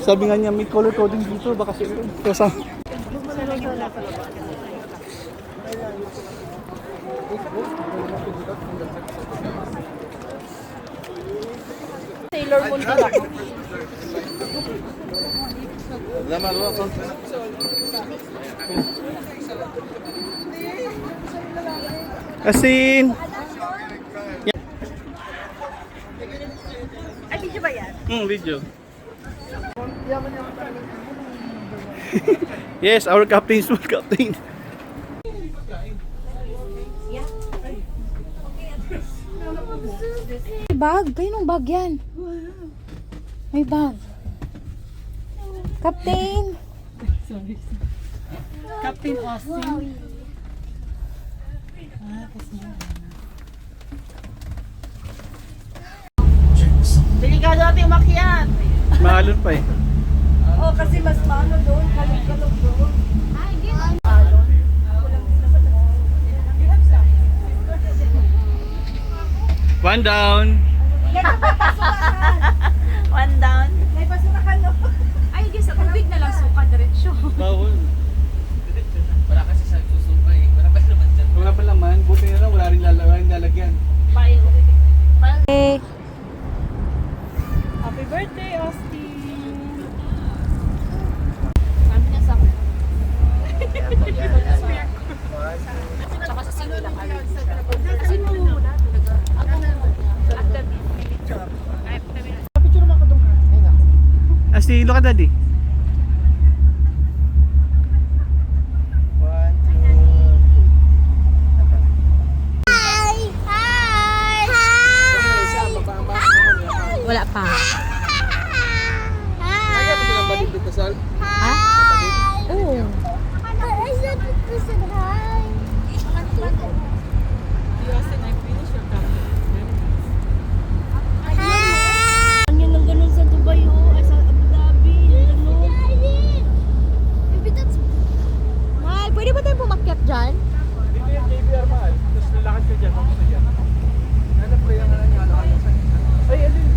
Sabi nga niya may color coding dito, baka sila. Kasi Sailor Moon ka lang. Asin! Ay, video ba yan? Video. Yes, our captain, small captain. Bag? Kayo bag yan? May bag. Captain! Captain Austin. Delikado natin umakyat. Maalon pa eh. Oo, kasi mas maano doon. Kalog-kalog doon. One down. One down. May basurahan no? Ay, di sa tubig na lang suka diretsyo. Bawal. Wala kasi sa susuka eh. Wala pa naman dyan. Wala pa laman, buti na lang wala rin lalagyan. Happy birthday, Austin. Sabi niya sa akin. Tsaka sa sino lang. Kasi muna. Si look at daddy. Wala pa. Kaya pa silang balik dito, Sal? Ha? Oo. Ang yun ng ganun sa Dubai, ay sa Abu Dhabi. Mahal, pwede ba tayo pumakyat dyan? Dito yung JBR mahal. Tapos lalakad ka dyan, papunta dyan. Hanap ko yung ano niya, ay, alin.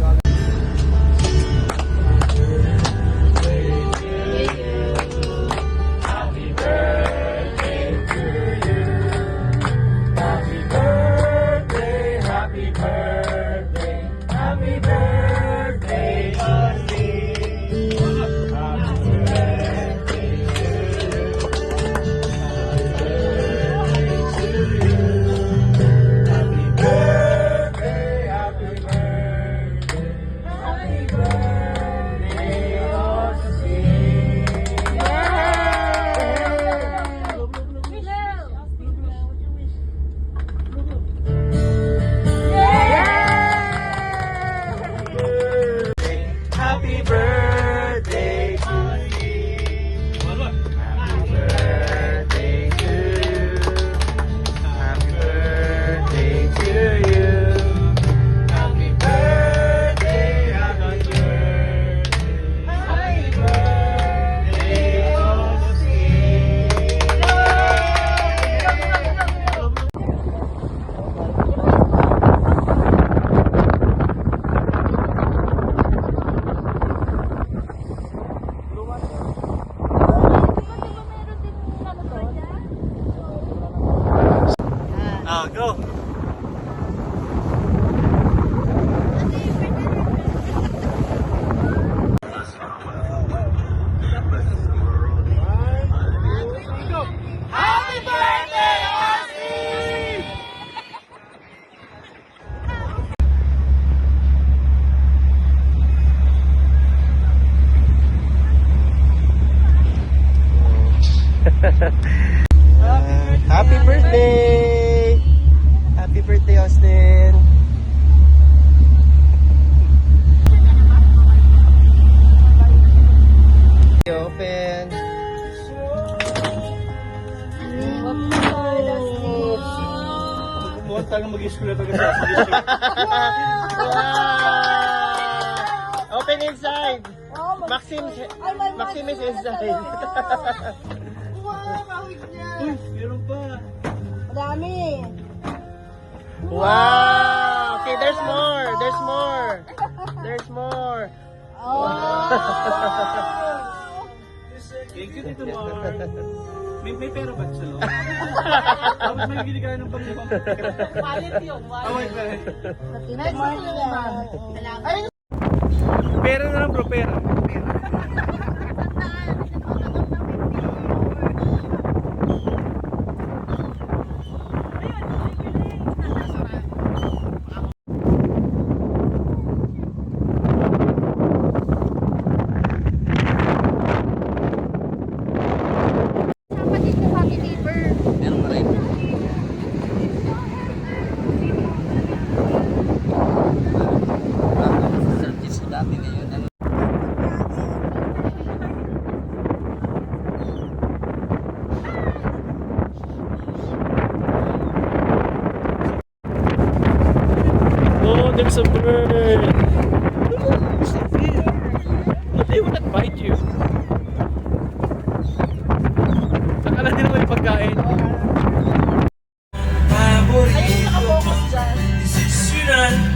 Go! Happy birthday! Happy birthday, Austin! Open! Mukhang talang mag-school na talaga sa Wow! Open inside! Maxim is inside! Meron pa! Madami. Wow! Okay, there's more! There's more! There's more! Thank you, Tito Mar. May pera ba sa loob? Tapos may bili ka ng paglimang pera. Wallet yun, wallet. Pera na lang bro, pera. Sama din yung happy paper. Meron pa rin. Service ko dati na yun. Ano? Oh, there's a bird. They will not bite you. Saka lang din naman yung pagkain. Ayun, nakapokus dyan.